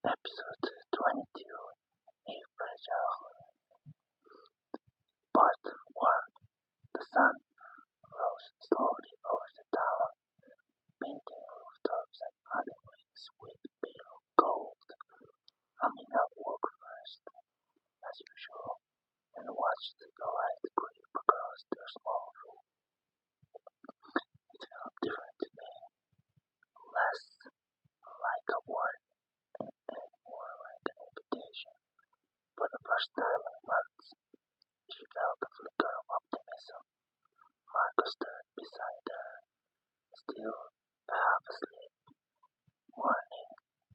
Episode 22, A Fragile Part 1. The sun rose slowly over the town, painting rooftops and alleyways with pale gold. Amina woke first, as usual, and watched the light creep across their small room. It felt different today, less like a warning and more like an invitation. For the first time in months, she felt a flicker of optimism. Marco stood beside her, still half asleep. "Morning,"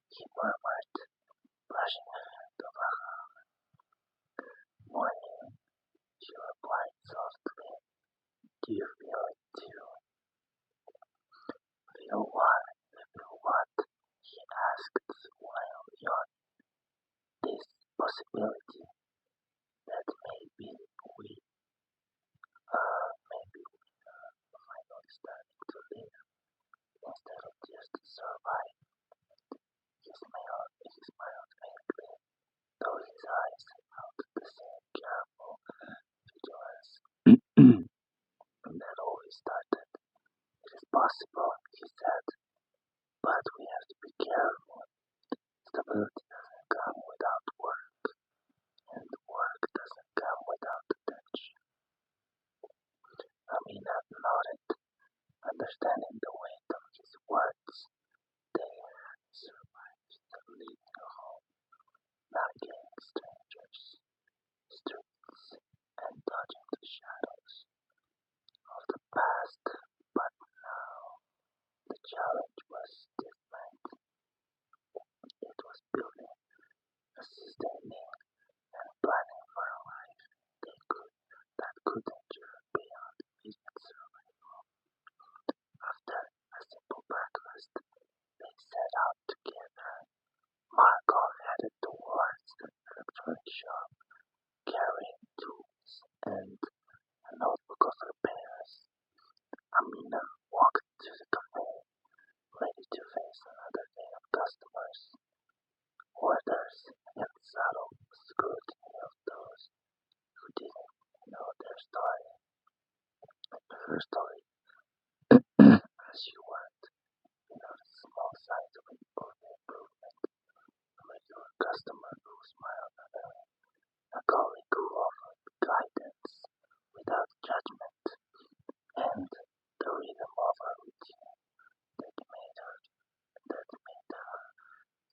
he murmured, brushing a hand over her. "Morning," she replied softly. "Do you feel it too?" "Feel what? Feel what?" he asked while yawning. "This possibility that maybe we finally starting to live instead of just survive." He smiled faintly, though his eyes held the same careful vigilance that always started. "It is possible," he said, "but we have to be careful. Stability doesn't come without work, and work doesn't come without attention." Amina nodded, understanding the weight of his words. They had survived leaving home, navigating strangers, streets, and dodging the shadows of the past, but now the challenge was different. It was building, sustaining, and planning for a life that could endure beyond immediate survival. After a simple breakfast, they set out together. Marco headed towards the electronic shop, carrying tools and a notebook of repairs. Amina walked to the cafe, ready to face another day of customers, orders, and subtle scrutiny of those who didn't know their story. Her story. As she worked, you noticed small signs of improvement. A regular customer who smiled at her, a colleague who offered guidance without judgment, and the rhythm of her routine that made her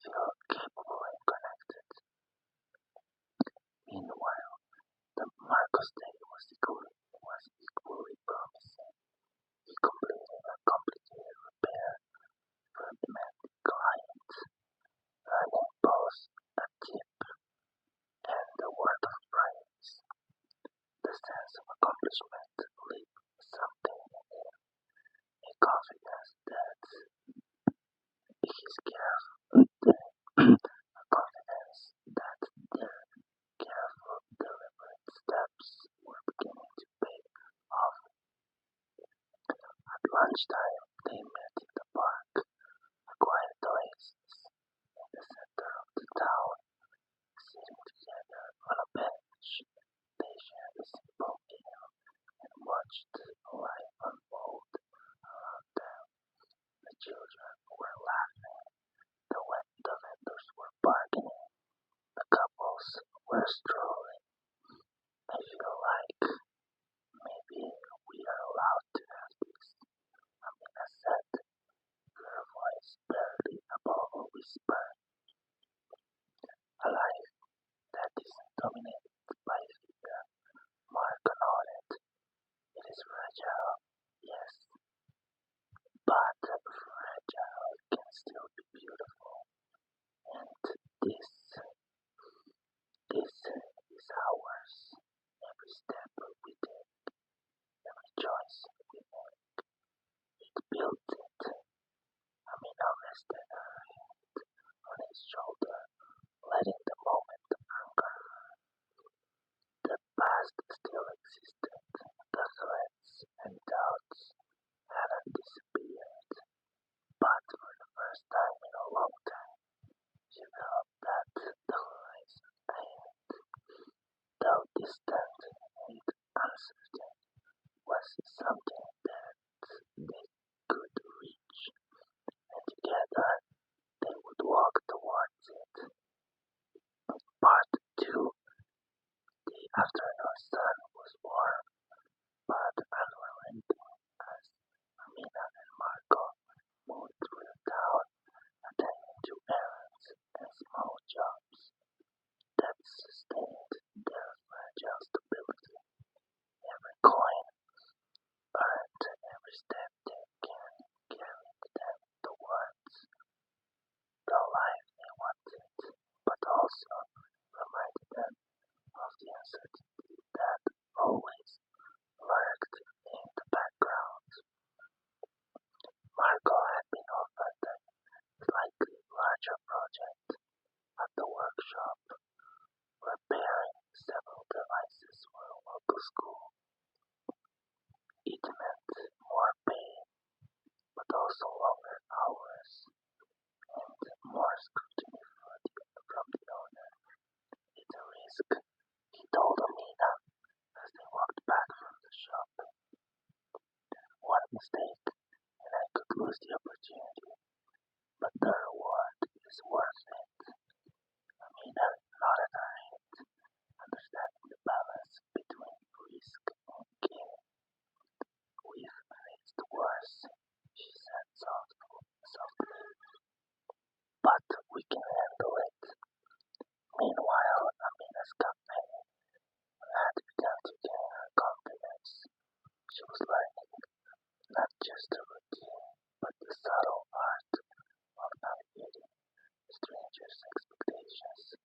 feel capable and connected. Meanwhile, the Marcos day was equally promising. He completed a complicated repair for a demanding client, earning both a tip and a word of praise. The sense of accomplishment lit something in him, a confidence that his careful, a confidence that their careful, deliberate steps were beginning to pay off. At lunchtime, they met in the park, a quiet oasis in the center of the town. Sitting together on a bench, they shared a simple meal and watched life unfold around them. The children were laughing, the vendors were bargaining, the couples were strolling. "I feel like maybe we are allowed to have this," Amina said, her voice barely above a whisper. "A life that isn't dominated by fear." Marco nodded. "It is fragile, yes, but fragile can still be beautiful. And this is ours. Every step we take, every choice we make, it builds it." Amina rested her hand on his shoulder, letting the moment anchor her. The past still existed. The threats and doubts hadn't disappeared, but for the first time in a long time, she felt at the workshop, repairing several devices for a local school. It meant more pay, but also longer hours and more scrutiny from the owner. It's a risk, he told Amina as they walked back from the shop. One mistake, and I could lose the opportunity, but the reward is worth it. Amina nodded her head, understanding the balance between risk and gain. We've faced worse, she said softly, but we can handle it. Meanwhile, Amina's company had begun to gain her confidence. She was learning not just the routine, but the subtle art of navigating strangers' expectations.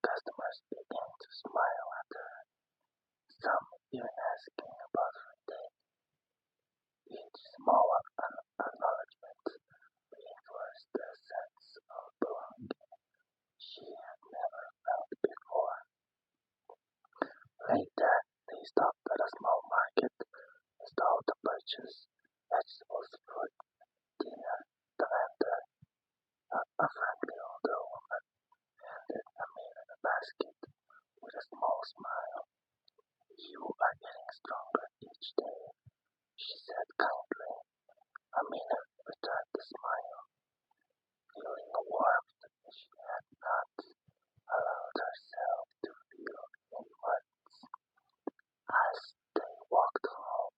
Customers began to smile at her, some even asking about her day. Each small acknowledgement reinforced the sense of belonging she had never felt before. Later, they stopped at a small market stall to purchase vegetables, fruit, dinner. The vendor, a friendly older woman, handed Amina a basket with a small smile. "You are getting stronger each day," she said kindly. Amina returned the smile, feeling a warmth she had not allowed herself to feel in months. As they walked home,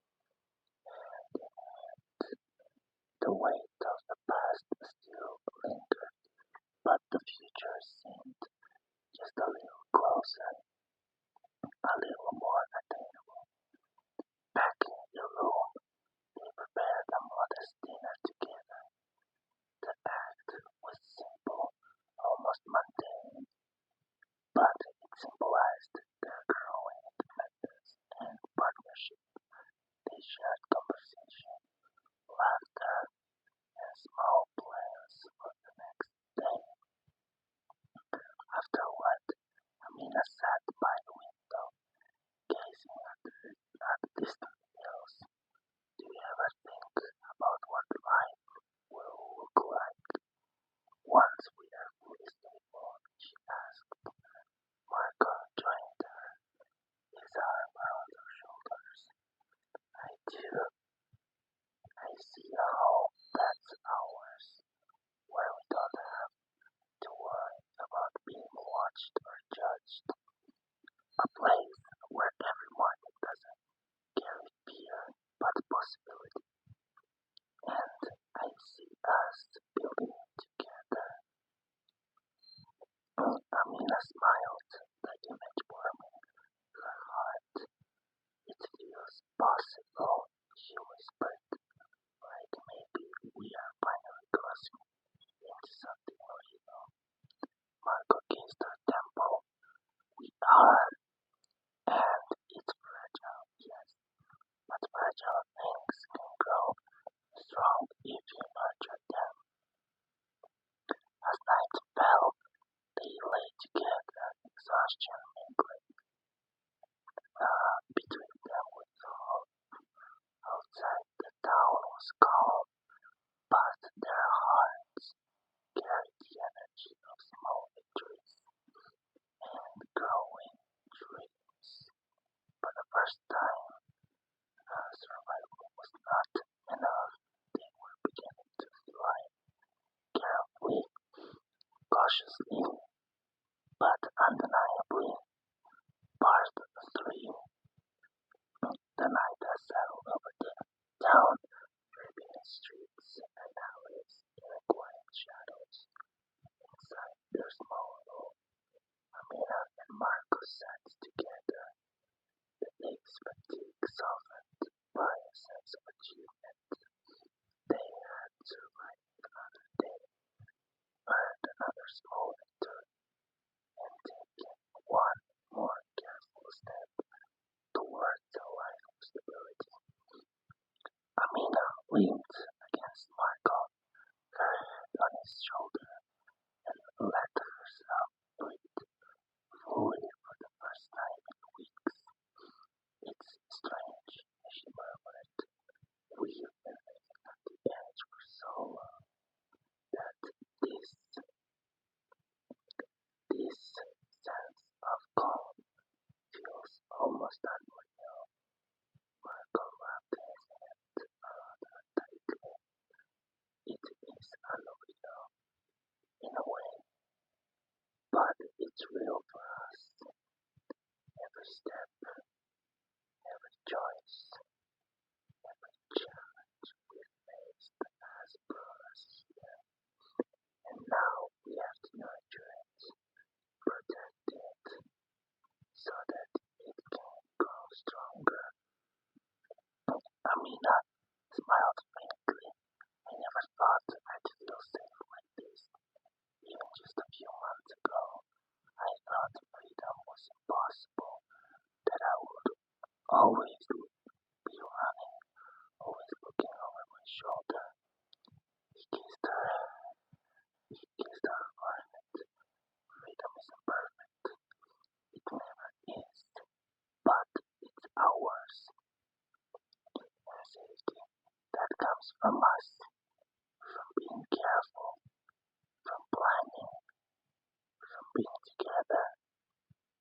hand in hand, the weight of the past still lingered, but the future seemed just a little closer, a little more attainable. Back in the room, they prepared a modest dinner together. The act was simple, almost mundane, but it symbolized their growing independence and partnership. They shared conversation, laughter, and small plans for the next day. Afterward, Amina sat by the window, gazing at the distant hills. "Do you ever think about what life will look like once we are fully stable?" she asked. Marco joined her, his arm around her shoulders. "I do. I see a home that's ours, where we don't have to worry about being watched or judged. A place where every morning doesn't carry fear but possibility. And I see us building it together." Amina smiled, the image warming her heart. "It feels possible," she whispered, "like maybe we are finally crossing into something real." Marco kissed her temple. "We are, and it's fragile, yes, but fragile things can grow strong if you nurture them." As night fell, they lay together, exhaustion mingling between them with thought. Outside, the town was calm, but their hearts carried the energy of small victories and growing dreams. For the first time, survival was not enough. They were beginning to fly carefully, cautiously, but undeniably. Part 3. The night has settled over the town, creeping streets and alleys in quiet shadows. Inside their small room, Amina and Marco sat together, the day's fatigue softened by a sense of achievement. They had survived another day, earned another small victory, and taken one more careful step towards a life of stability. Amina leaned against Marco, her head on his shoulder, and let herself It's real for us. Every step, every choice, every challenge we've faced has brought us here. And now we have to nurture it, protect it, so that it can grow stronger. Amina smiled faintly. I never thought I'd feel safe like this. Even just a few months ago, I thought freedom was impossible, that I would always be running, always looking over my shoulder. He kissed her. He kissed her forehead. Freedom isn't perfect. It never is. But it's ours. And safety, that comes from us, from being careful, from planning, from being together.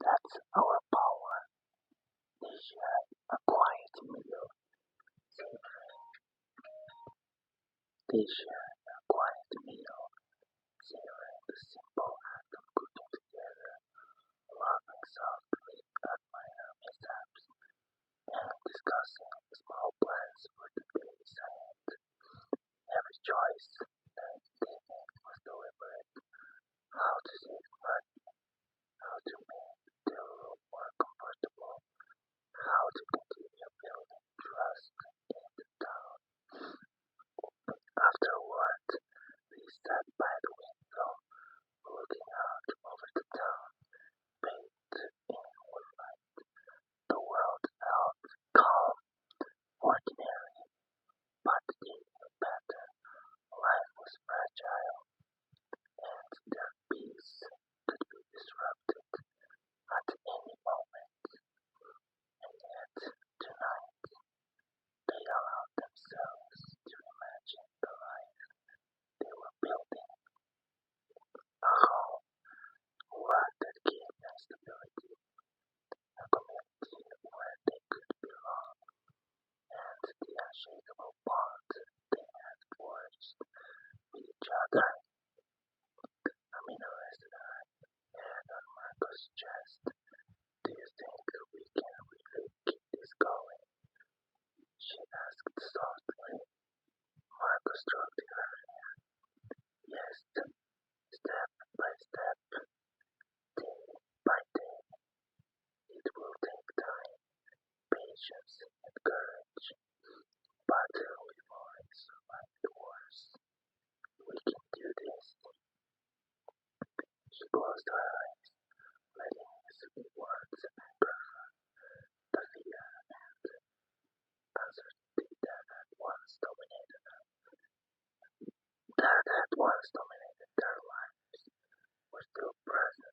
That's our power. They share a quiet meal. They share a quiet meal, savoring the simple act of cooking together, laughing softly at minor mishaps, and discussing small plans for the days ahead. Every choice they made was deliberate. How to save money, how to make the room more comfortable, how to continue building trust in the town. Afterward, we sat by the window, looking out over the town, bathed in moonlight. The world felt calm, ordinary, but they knew better. Life was fragile, and their peace could be disrupted at any moment. And yet, tonight, they allowed themselves to imagine the life they were building, a home, one that gave them stability, a community where they could belong, and the unshakable bond they had forged with each other. Amina rested her hand on Marco's chest. Do you think we can really keep this going? She asked softly. Marco stroked her hand. Yes, step by step, day by day. It will take time, patience, and courage. But we've already survived the worst. We can do this. She closed her eyes, letting his words anchor her. The fear and uncertainty that had once dominated their lives were still present.